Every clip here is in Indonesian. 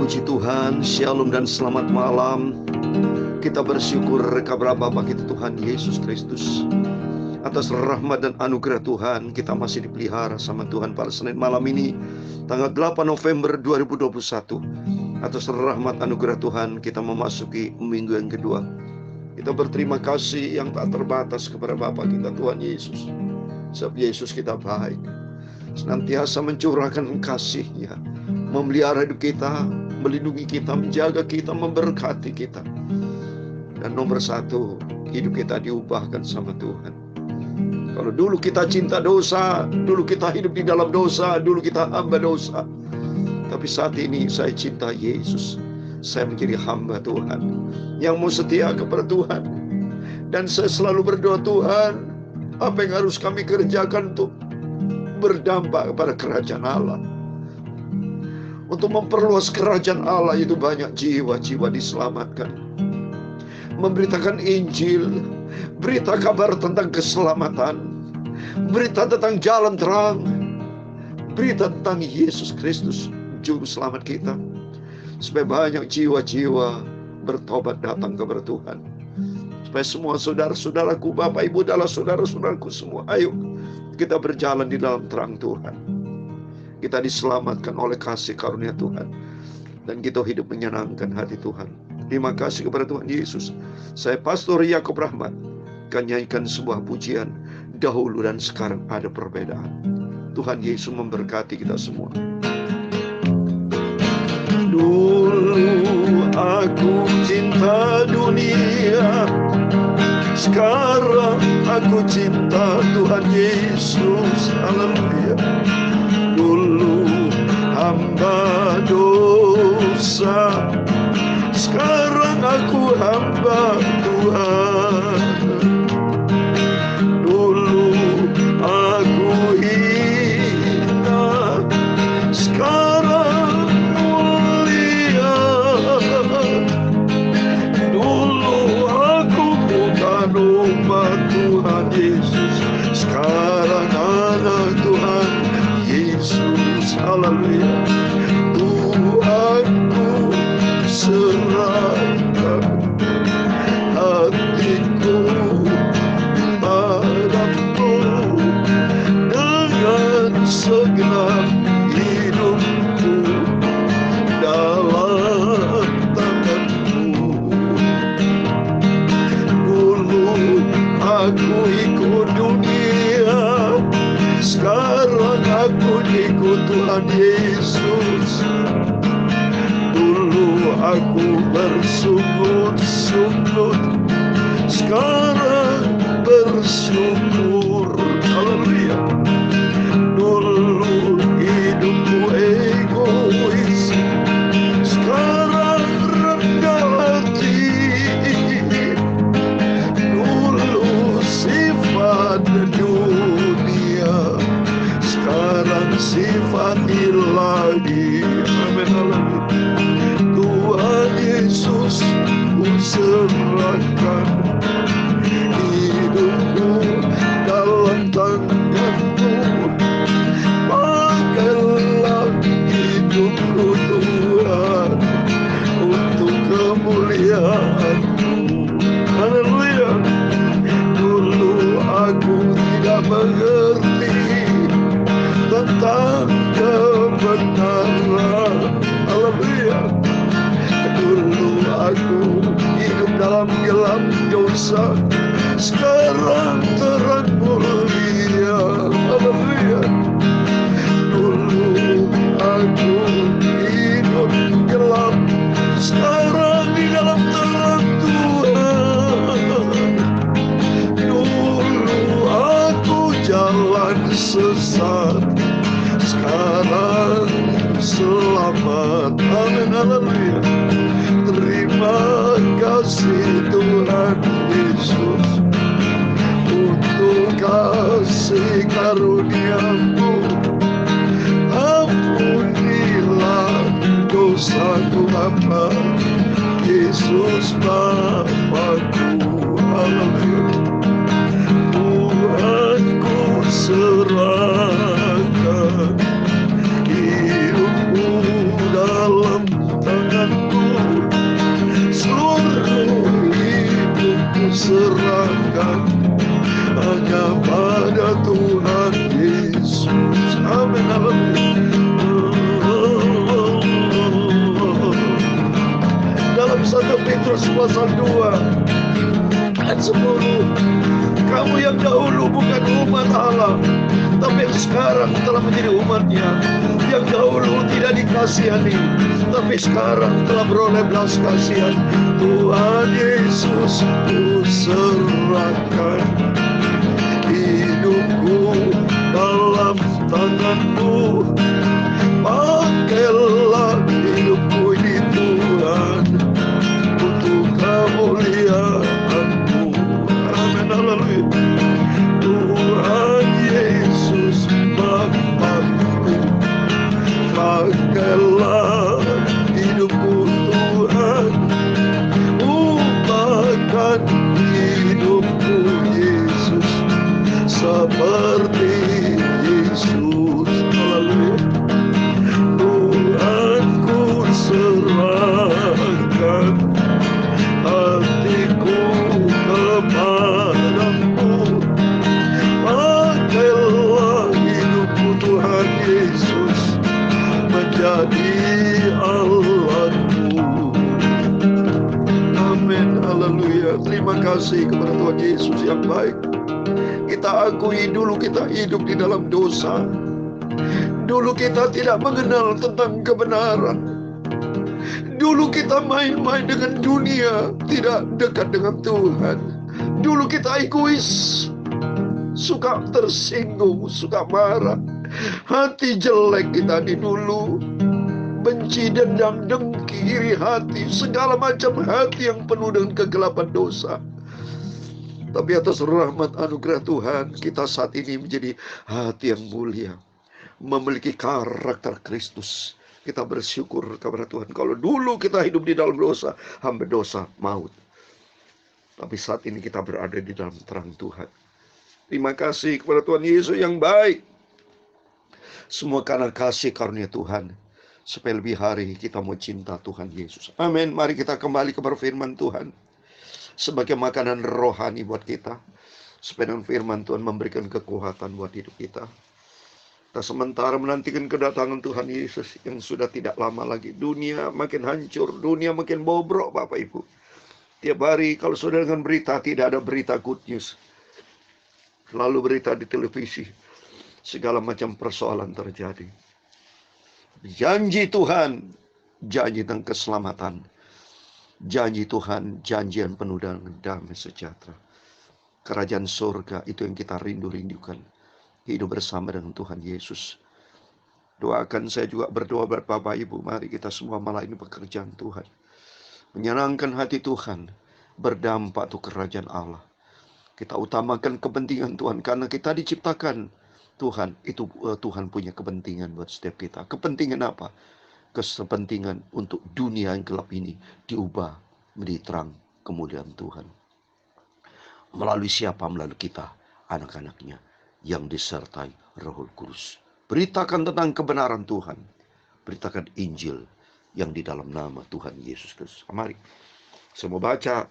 Puji Tuhan, Shalom dan selamat malam. Kita bersyukur kepada Bapa kita Tuhan Yesus Kristus atas rahmat dan anugerah Tuhan. Kita masih dipelihara sama Tuhan pada Senin malam ini, tanggal 8 November 2021. Atas rahmat anugerah Tuhan, kita memasuki minggu yang kedua. Kita berterima kasih yang tak terbatas kepada Bapa kita Tuhan Yesus. Sebab Yesus kita baik, senantiasa mencurahkan kasih-Nya, memelihara hidup kita, melindungi kita, menjaga kita, memberkati kita. Dan nomor satu, hidup kita diubahkan sama Tuhan. Kalau dulu kita cinta dosa, dulu kita hidup di dalam dosa, dulu kita hamba dosa. Tapi saat ini saya cinta Yesus. Saya menjadi hamba Tuhan yang mau setia kepada Tuhan. Dan saya selalu berdoa, Tuhan, apa yang harus kami kerjakan untuk berdampak kepada kerajaan Allah, untuk memperluas kerajaan Allah, itu banyak jiwa-jiwa diselamatkan. Memberitakan Injil, berita kabar tentang keselamatan, berita tentang jalan terang, berita tentang Yesus Kristus, Juru Selamat kita. Supaya banyak jiwa-jiwa bertobat datang kepada Tuhan. Supaya semua saudara-saudaraku, Bapak Ibu adalah saudara-saudaraku semua, ayo kita berjalan di dalam terang Tuhan. Kita diselamatkan oleh kasih karunia Tuhan, dan kita hidup menyenangkan hati Tuhan. Terima kasih kepada Tuhan Yesus. Saya Pastor Yakob Rahmat akan nyanyikan sebuah pujian. Dahulu dan sekarang ada perbedaan. Tuhan Yesus memberkati kita semua. Dulu aku cinta dunia, sekarang aku cinta Tuhan Yesus. Haleluya. Dulu hamba dosa, sekarang aku hamba Tuhan. Dulu aku hina, sekarang mulia. Dulu aku bukan umat Tuhan Yesus, sekarang anak Tuhan Yesus. Haleluya. Tuhanku, serahkan hatiku padamu, dengan segenap hidupku dalam tanganmu. Dulu aku ikut dunia, sekarang aku ikut Tuhan Yesus. Dulu aku bersungut-sungut, sekarang bersyukur. Haleluya. Dulu hidupku egois, sekarang rendah hati. Dulu sifat dunia, sekarang sifat ilahi. Amin. Haleluya. Tuhan Yesus, ku serahkan hidupku dalam tanganmu. Pakailah hidupku Tuhan untuk kemuliaan-Mu. Haleluya. Dulu aku tidak mengerti tentang kebenaran. Haleluya. Dulu aku hidup dalam gelap dosa, sekarang terang mulia. Haleluya. Dulu aku hidup gelap, sekarang di dalam terang Tuhan. Dulu aku jalan sesat, sekarang selamat. Amin. Haleluya. Terima kasih Tuhan Yesus untuk kasih karunia-Mu. Ampunilah dosaku hamba Yesus Bapa-Ku. Haleluya. Tuhanku serahkan hidupku dalam tangan. Yesus. Amin. Dalam 1 Petrus pasal 2 ayat 10, kamu yang dahulu bukan umat Allah, tapi yang sekarang telah menjadi umatnya, yang dahulu tidak dikasihani, tapi sekarang telah beroleh belas kasihan. Tuhan Yesus, ku serahkan hidupku dalam tangan-Mu. Pakailah hidupku ini Tuhan, untuk kemuliaan-Mu. Amin. Haleluya. Tuhan Yesus Bapakku, pakailah hidupku Tuhan, ubahkan hidupku Yesus seperti Yesus. Haleluya. Tuhan, ku serahkan hatiku kepadamu. Pakailah hidupku Tuhan Yesus menjadi Allah-Mu. Amin. Haleluya. Terima kasih kepada Tuhan Yesus yang baik. Kita akui dulu kita hidup di dalam dosa. Dulu kita tidak mengenal tentang kebenaran. Dulu kita main-main dengan dunia, tidak dekat dengan Tuhan. Dulu kita egois, suka tersinggung, suka marah. Hati jelek kita di dulu, benci, dendam, dengki, iri hati, segala macam hati yang penuh dengan kegelapan dosa. Tapi atas rahmat anugerah Tuhan, kita saat ini menjadi hati yang mulia, memiliki karakter Kristus. Kita bersyukur kepada Tuhan. Kalau dulu kita hidup di dalam dosa, hamba dosa, maut. Tapi saat ini kita berada di dalam terang Tuhan. Terima kasih kepada Tuhan Yesus yang baik. Semua karena kasih karunia Tuhan. Supaya lebih hari kita mau cinta Tuhan Yesus. Amin. Mari kita kembali kepada firman Tuhan sebagai makanan rohani buat kita. Supaya dengan firman Tuhan memberikan kekuatan buat hidup kita. Kita sementara menantikan kedatangan Tuhan Yesus yang sudah tidak lama lagi. Dunia makin hancur, dunia makin bobrok Bapak Ibu. Tiap hari kalau sudah dengan berita, tidak ada berita good news. Lalu berita di televisi, segala macam persoalan terjadi. Janji Tuhan, janji tentang keselamatan. Janji Tuhan, janji yang penuh dengan damai sejahtera. Kerajaan surga itu yang kita rindu-rindukan. Hidup bersama dengan Tuhan Yesus. Doakan, saya juga berdoa buat Bapak Ibu. Mari kita semua malah ini pekerjaan Tuhan. Menyenangkan hati Tuhan. Berdampak untuk kerajaan Allah. Kita utamakan kepentingan Tuhan. Karena kita diciptakan Tuhan. Itu Tuhan punya kepentingan buat setiap kita. Kepentingan apa? Kepentingan untuk dunia yang gelap ini diubah menjadi terang kemuliaan Tuhan. Melalui siapa? Melalui kita, anak-anaknya yang disertai Roh Kudus. Beritakan tentang kebenaran Tuhan. Beritakan Injil yang di dalam nama Tuhan Yesus Kristus. Mari semua baca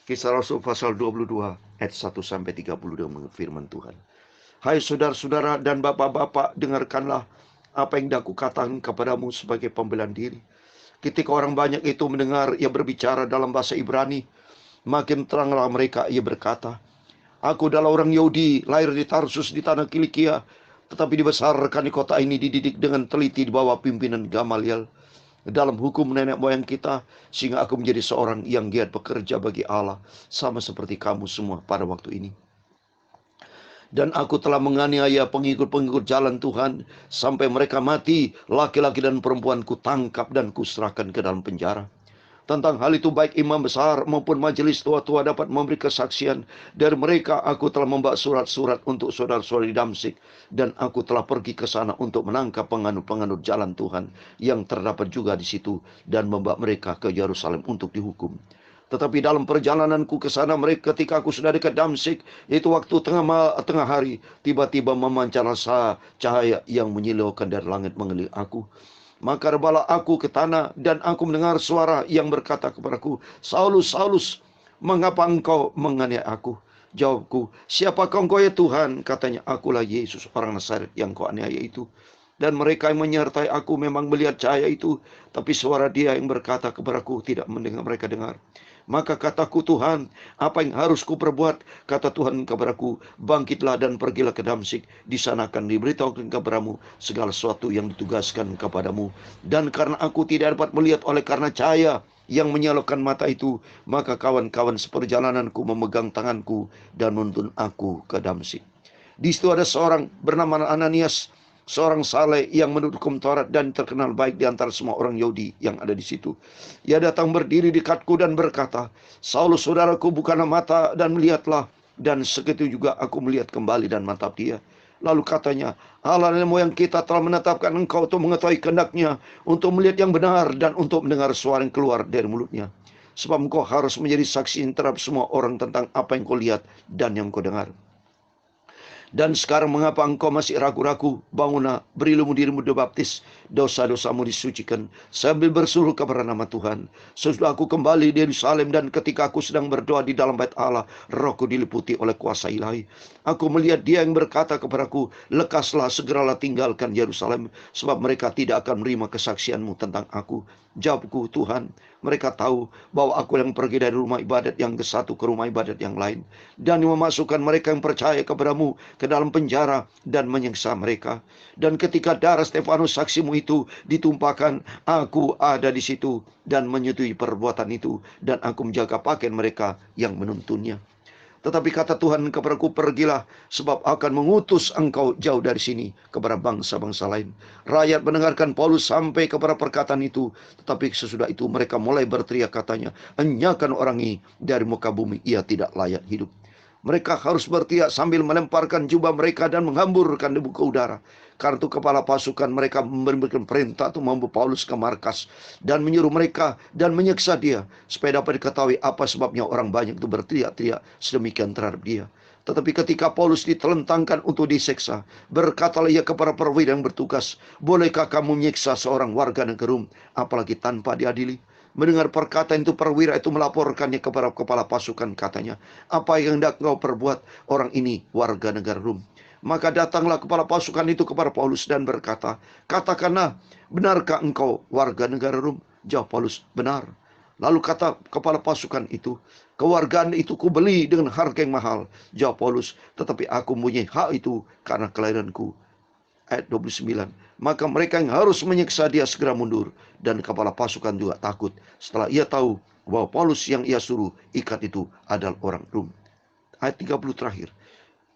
Kisah Rasul pasal 22 ayat 1 sampai 30 dengan firman Tuhan. Hai saudara-saudara dan bapak-bapak, dengarkanlah apa yang aku katakan kepadamu sebagai pembelaan diri. Ketika orang banyak itu mendengar ia berbicara dalam bahasa Ibrani, makin teranglah mereka. Ia berkata, aku adalah orang Yahudi, lahir di Tarsus di tanah Kilikia, tetapi dibesarkan di kota ini, dididik dengan teliti di bawah pimpinan Gamaliel dalam hukum nenek moyang kita, sehingga aku menjadi seorang yang giat bekerja bagi Allah, sama seperti kamu semua pada waktu ini. Dan aku telah menganiaya pengikut-pengikut jalan Tuhan, sampai mereka mati, laki-laki dan perempuan ku tangkap dan kuserahkan ke dalam penjara. Tentang hal itu baik imam besar maupun majelis tua-tua dapat memberi kesaksian. Dari mereka aku telah membawa surat-surat untuk saudara-saudara di Damsyik. Dan aku telah pergi ke sana untuk menangkap penganut-penganut jalan Tuhan yang terdapat juga di situ, dan membawa mereka ke Yerusalem untuk dihukum. Tetapi dalam perjalananku ke sana, mereka ketika aku sudah dekat Damsyik, yaitu waktu tengah hari, tiba-tiba memancarlah cahaya yang menyilaukan dari langit mengelilingi aku. Maka rebalah aku ke tanah, dan aku mendengar suara yang berkata kepadaku, Saulus, Saulus, mengapa engkau menganiaya aku? Jawabku, siapakah engkau ya Tuhan? Katanya, akulah Yesus orang Nazaret yang kau aniaya itu. Dan mereka yang menyertai aku memang melihat cahaya itu, tapi suara dia yang berkata kepadaku tidak mendengar mereka dengar. Maka kataku, Tuhan, apa yang harus kuperbuat? Kata Tuhan kepadaku, bangkitlah dan pergilah ke Damsik. Di sana akan diberitahukan kepadamu segala sesuatu yang ditugaskan kepadamu. Dan karena aku tidak dapat melihat oleh karena cahaya yang menyalakan mata itu, maka kawan-kawan seperjalananku memegang tanganku dan menuntun aku ke Damsik. Di situ ada seorang bernama Ananias, seorang saleh yang menurut hukum Taurat dan terkenal baik di antara semua orang Yahudi yang ada di situ. Ia datang berdiri di dekatku dan berkata, Saulus saudaraku, bukalah mata dan melihatlah. Dan segitu juga aku melihat kembali dan mantap dia. Lalu katanya, Allah nenek moyang kita telah menetapkan engkau untuk mengetahui kehendaknya, untuk melihat yang benar dan untuk mendengar suara yang keluar dari mulutnya. Sebab engkau harus menjadi saksi terhadap semua orang tentang apa yang kau lihat dan yang kau dengar. Dan sekarang mengapa engkau masih ragu-ragu? Bangunlah, berilmu dirimu dibaptis, dosa-dosamu disucikan, sambil bersuruh kepada nama Tuhan. Sesudah aku kembali di Yerusalem dan ketika aku sedang berdoa di dalam bait Allah, rohku diliputi oleh kuasa ilahi. Aku melihat dia yang berkata kepadaku, lekaslah, segeralah tinggalkan Yerusalem, sebab mereka tidak akan menerima kesaksianmu tentang aku. Jawabku, Tuhan, mereka tahu bahwa aku yang pergi dari rumah ibadat yang ke satu ke rumah ibadat yang lain, dan memasukkan mereka yang percaya kepadamu ke dalam penjara dan menyiksa mereka. Dan ketika darah Stefanus saksimu itu ditumpahkan, aku ada di situ dan menyetujui perbuatan itu, dan aku menjaga pakaian mereka yang menuntunnya. Tetapi kata Tuhan kepadaku, pergilah, sebab akan mengutus engkau jauh dari sini kepada bangsa-bangsa lain. Rakyat mendengarkan Paulus sampai kepada perkataan itu. Tetapi sesudah itu mereka mulai berteriak katanya, enyahkan orang ini dari muka bumi, ia tidak layak hidup. Mereka harus berteriak sambil melemparkan jubah mereka dan menghamburkan debu ke udara. Karena itu kepala pasukan mereka memberikan perintah untuk membawa Paulus ke markas dan menyuruh mereka dan menyiksa dia, supaya dapat diketahui apa sebabnya orang banyak itu berteriak-teriak sedemikian terhadap dia. Tetapi ketika Paulus ditelentangkan untuk disiksa, berkatalah ia kepada perwira yang bertugas, bolehkah kamu menyiksa seorang warga negara Rom, apalagi tanpa diadili? Mendengar perkataan itu, perwira itu melaporkannya kepada kepala pasukan, katanya, apa yang hendak kau perbuat? Orang ini warga negara Rom. Maka datanglah kepala pasukan itu kepada Paulus dan berkata, katakanlah, benarkah engkau warga negara Rom? Jawab Paulus, benar. Lalu kata kepala pasukan itu, kewargaan itu kubeli dengan harga yang mahal. Jawab Paulus, tetapi aku mempunyai hak itu karena kelahiranku. Ayat 29. Maka mereka yang harus menyiksa dia segera mundur, dan kepala pasukan juga takut setelah ia tahu bahwa Paulus yang ia suruh ikat itu adalah orang Rom. Ayat 30 terakhir.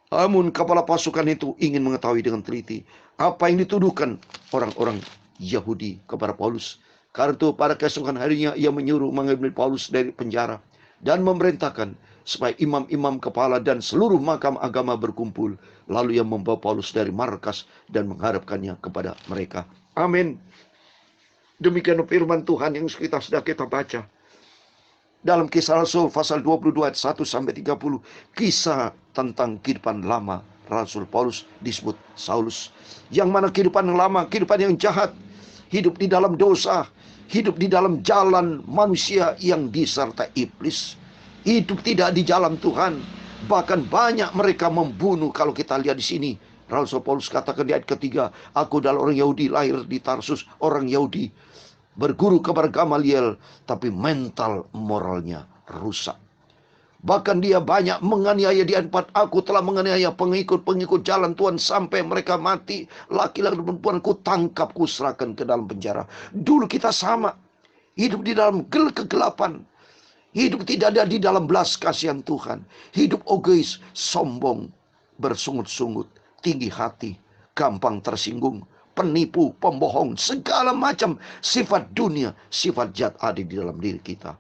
Namun kepala pasukan itu ingin mengetahui dengan teliti apa yang dituduhkan orang-orang Yahudi kepada Paulus. Karena itu pada keesokan harinya ia menyuruh mengambil Paulus dari penjara dan memerintahkan supaya imam-imam kepala dan seluruh mahkamah agama berkumpul. Lalu ia membawa Paulus dari markas dan menghadapkannya kepada mereka. Amin. Demikian firman Tuhan yang sudah kita baca. Dalam Kisah Rasul pasal 22 ayat 1 sampai 30, kisah tentang kehidupan lama Rasul Paulus disebut Saulus. Yang mana kehidupan lama, kehidupan yang jahat, hidup di dalam dosa, hidup di dalam jalan manusia yang disertai iblis, hidup tidak di jalan Tuhan. Bahkan banyak mereka membunuh. Kalau kita lihat di sini, Rasul Paulus katakan di ayat ketiga, aku adalah orang Yahudi, lahir di Tarsus, orang Yahudi, berguru kepada Gamaliel, tapi mental moralnya rusak. Bahkan dia banyak menganiaya di ayat 4, aku telah menganiaya pengikut-pengikut jalan Tuhan sampai mereka mati. Laki-laki dan perempuan ku tangkap, ku serahkan ke dalam penjara. Dulu kita sama, hidup di dalam kegelapan, hidup tidak ada di dalam belas kasihan Tuhan, hidup egois, sombong, bersungut-sungut, tinggi hati, gampang tersinggung, penipu, pembohong, segala macam sifat dunia, sifat jahat ada di dalam diri kita.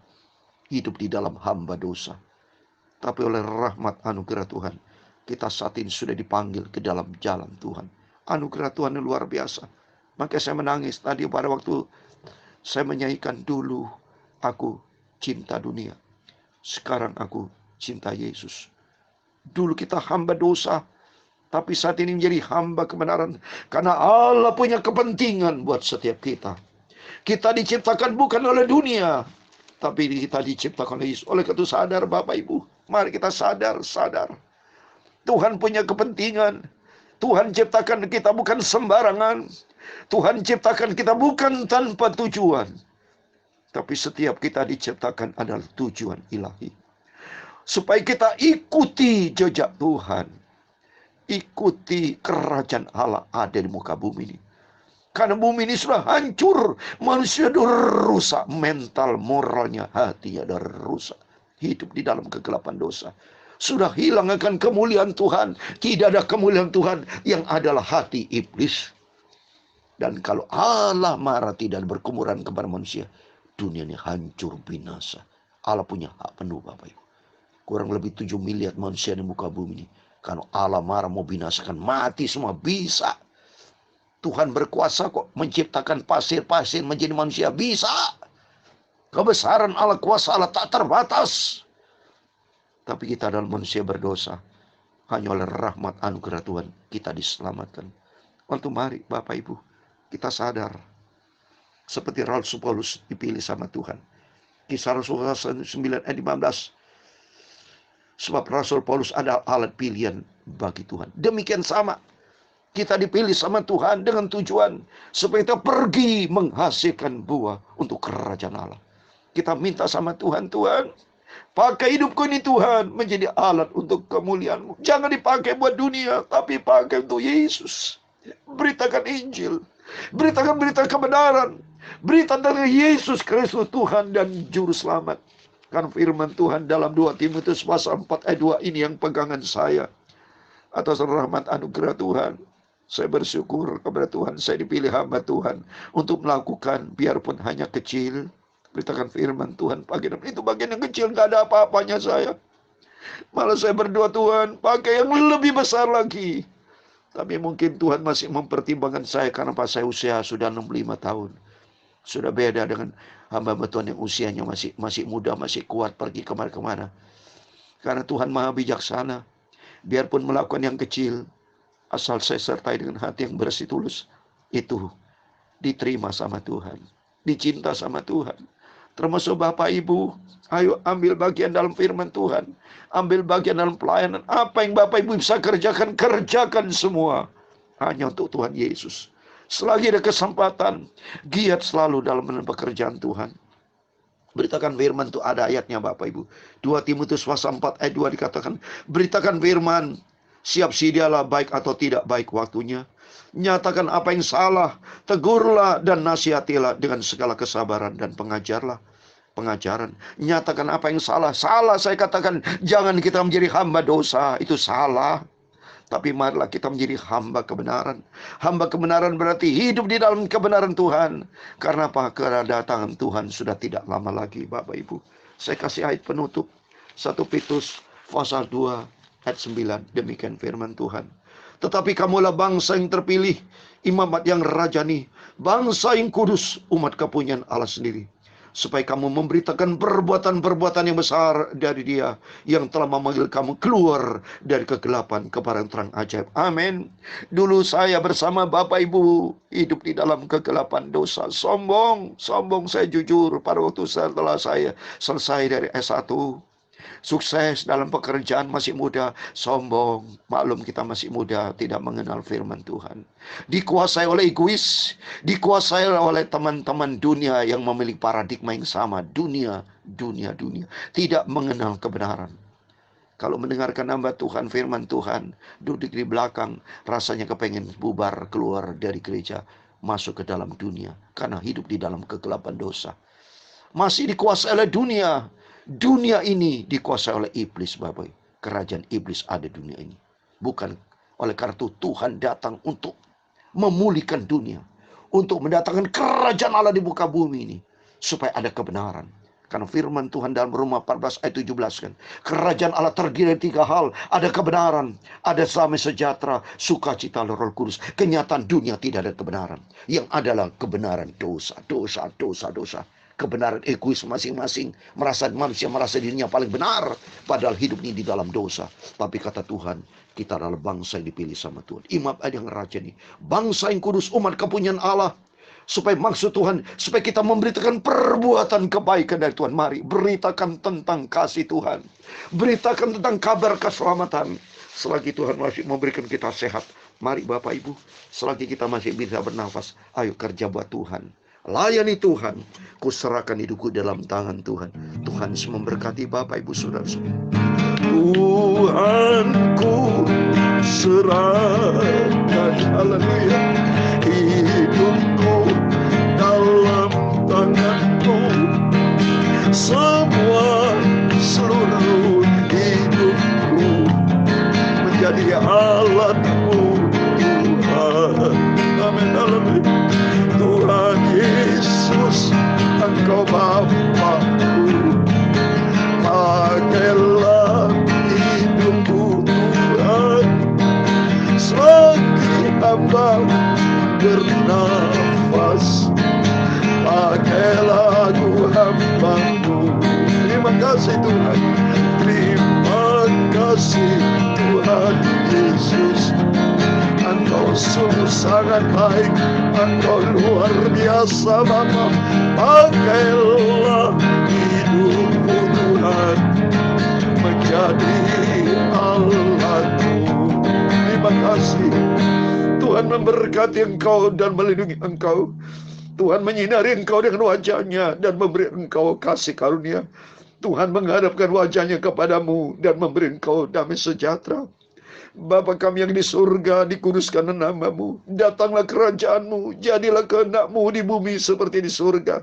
Hidup di dalam hamba dosa. Tapi oleh rahmat anugerah Tuhan, kita saat ini sudah dipanggil ke dalam jalan Tuhan. Anugerah Tuhan yang luar biasa. Maka saya menangis tadi pada waktu saya menyanyikan, dulu aku cinta dunia, sekarang aku cinta Yesus. Dulu kita hamba dosa, tapi saat ini menjadi hamba kebenaran. Karena Allah punya kepentingan buat setiap kita. Kita diciptakan bukan oleh dunia. Tapi kita diciptakan oleh Yesus. Oleh karena itu sadar Bapak Ibu. Mari kita sadar. Tuhan punya kepentingan. Tuhan ciptakan kita bukan sembarangan. Tuhan ciptakan kita bukan tanpa tujuan. Tapi setiap kita diciptakan adalah tujuan ilahi. Supaya kita ikuti jejak Tuhan. Ikuti kerajaan Allah ada di muka bumi ini. Karena bumi ini sudah hancur. Manusia sudah rusak. Mental, moralnya, hatinya sudah rusak. Hidup di dalam kegelapan dosa. Sudah hilang akan kemuliaan Tuhan. Tidak ada kemuliaan Tuhan. Yang adalah hati iblis. Dan kalau Allah marah tidak berkumuran kepada manusia, dunia ini hancur binasa. Allah punya hak penuh Bapak Ibu. Kurang lebih 7 miliar manusia di muka bumi ini. Kalau Allah marah mau binasakan, mati semua, bisa. Tuhan berkuasa kok menciptakan pasir-pasir menjadi manusia, bisa. Kebesaran Allah, kuasa Allah tak terbatas. Tapi kita adalah manusia berdosa. Hanya oleh rahmat anugerah Tuhan kita diselamatkan. Waktu mari Bapak Ibu, kita sadar. Seperti Rasul Paulus dipilih sama Tuhan. Kisah Rasul 9 ayat 15. Sebab Rasul Paulus adalah alat pilihan bagi Tuhan. Demikian sama. Kita dipilih sama Tuhan dengan tujuan. Supaya kita pergi menghasilkan buah untuk kerajaan Allah. Kita minta sama Tuhan, Tuhan, pakai hidupku ini Tuhan menjadi alat untuk kemuliaan-Mu. Jangan dipakai buat dunia, tapi pakai untuk Yesus. Beritakan Injil. Beritakan berita kebenaran. Berita tentang Yesus Kristus Tuhan dan Juru Selamat. Karena firman Tuhan dalam 2 Timotius pasal 4 ayat 2 ini yang pegangan saya. Atas rahmat anugerah Tuhan. Saya bersyukur kepada Tuhan. Saya dipilih hamba Tuhan. Untuk melakukan biarpun hanya kecil. Beritakan firman Tuhan pagi dan itu bagian yang kecil. Gak ada apa-apanya saya. Malah saya berdoa Tuhan. Pakai yang lebih besar lagi. Tapi mungkin Tuhan masih mempertimbangkan saya. Karena pas saya usia sudah 65 tahun. Sudah beda dengan hamba-hamba Tuhan yang usianya masih muda, masih kuat pergi kemana-kemana. Karena Tuhan maha bijaksana. Biarpun melakukan yang kecil, asal saya sertai dengan hati yang bersih tulus, itu diterima sama Tuhan. Dicinta sama Tuhan. Termasuk Bapak Ibu, ayo ambil bagian dalam firman Tuhan. Ambil bagian dalam pelayanan. Apa yang Bapak Ibu bisa kerjakan, kerjakan semua. Hanya untuk Tuhan Yesus. Selagi ada kesempatan, giat selalu dalam pekerjaan Tuhan. Beritakan firman itu ada ayatnya Bapak Ibu. 2 Timotius pasal 4 ayat 2 dikatakan, beritakan firman, siap sedialah baik atau tidak baik waktunya. Nyatakan apa yang salah, tegurlah dan nasihatilah dengan segala kesabaran dan pengajaran. Nyatakan apa yang salah. Salah saya katakan, jangan kita menjadi hamba dosa, itu salah. Tapi marilah kita menjadi hamba kebenaran. Hamba kebenaran berarti hidup di dalam kebenaran Tuhan. Karena apa? Kedatangan Tuhan sudah tidak lama lagi Bapak Ibu. Saya kasih ayat penutup. 1 Petrus pasal 2 ayat 9. Demikian firman Tuhan. Tetapi kamulah bangsa yang terpilih, imamat yang rajani, bangsa yang kudus, umat kepunyaan Allah sendiri. Supaya kamu memberitakan perbuatan-perbuatan yang besar dari Dia yang telah memanggil kamu keluar dari kegelapan kepada terang ajaib. Amin. Dulu saya bersama Bapak Ibu hidup di dalam kegelapan dosa. Sombong saya jujur pada waktu setelah saya selesai dari S1. Sukses dalam pekerjaan, masih muda, sombong. Maklum kita masih muda, tidak mengenal firman Tuhan. Dikuasai oleh egois, dikuasai oleh teman-teman dunia yang memiliki paradigma yang sama. Dunia. Tidak mengenal kebenaran. Kalau mendengarkan hamba Tuhan, firman Tuhan, duduk di belakang, rasanya kepengen bubar keluar dari gereja, masuk ke dalam dunia. Karena hidup di dalam kegelapan dosa. Masih dikuasai oleh dunia. Dunia ini dikuasai oleh iblis Bapak. Kerajaan iblis ada di dunia ini. Bukan oleh karena itu Tuhan datang untuk memulihkan dunia. Untuk mendatangkan kerajaan Allah di muka bumi ini. Supaya ada kebenaran. Karena firman Tuhan dalam Roma 14 ayat 17 kan. Kerajaan Allah terdiri dari 3 hal. Ada kebenaran, ada damai sejahtera, sukacita Roh Kudus. Kenyataan dunia tidak ada kebenaran. Yang adalah kebenaran dosa. Kebenaran egois masing-masing. Manusia merasa dirinya paling benar. Padahal hidup ini di dalam dosa. Tapi kata Tuhan, kita adalah bangsa yang dipilih sama Tuhan. Imam yang raja ini. Bangsa yang kudus, umat kepunyaan Allah. supaya maksud Tuhan, supaya kita memberitakan perbuatan kebaikan dari Tuhan. Mari beritakan tentang kasih Tuhan, beritakan tentang kabar keselamatan. Selagi Tuhan masih memberikan kita sehat, mari Bapak Ibu, selagi kita masih bisa bernafas, ayo kerja buat Tuhan, layani Tuhan. Kuserahkan hidupku dalam tangan Tuhan. Tuhan Yesus memberkati Bapak Ibu Saudara semua. Tuhanku serahkan, haleluya, hidupku dalam tangan-Mu, semua seluruh hidupku menjadi alat-Mu Tuhan. Amin, haleluya. Tuhan Yesus, Engkau Bapa-Ku, pakailah hidupku Tuhan, selagi hamba bernafas, pakailah aku hamba-Mu. Terima kasih Tuhan, terima kasih Tuhan Yesus. Engkau sungguh sangat baik, Engkau luar biasa Bapa. Pakailah hidupku Tuhan menjadi alat-Mu. Terima kasih Tuhan memberkati Engkau dan melindungi Engkau. Tuhan menyinari Engkau dengan wajah-Nya dan memberi Engkau kasih karunia. Tuhan menghadapkan wajah-Nya kepadamu dan memberi Engkau damai sejahtera. Bapa kami yang di surga, dikuduskan nama-Mu. Datanglah kerajaan-Mu, jadilah kehendak-Mu di bumi seperti di surga.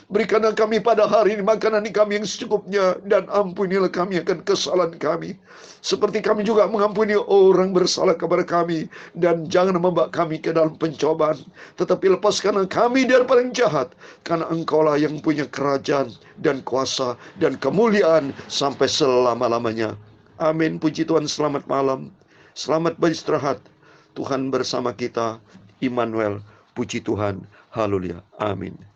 Berikanlah kami pada hari ini makanan kami yang secukupnya, dan ampunilah kami akan kesalahan kami, seperti kami juga mengampuni orang bersalah kepada kami. Dan jangan membawa kami ke dalam pencobaan, tetapi lepaskanlah kami dari paling jahat, karena Engkaulah yang punya kerajaan dan kuasa dan kemuliaan sampai selama-lamanya. Amin. Puji Tuhan. Selamat malam, selamat beristirahat. Tuhan bersama kita. Immanuel. Puji Tuhan. Haleluya. Amin.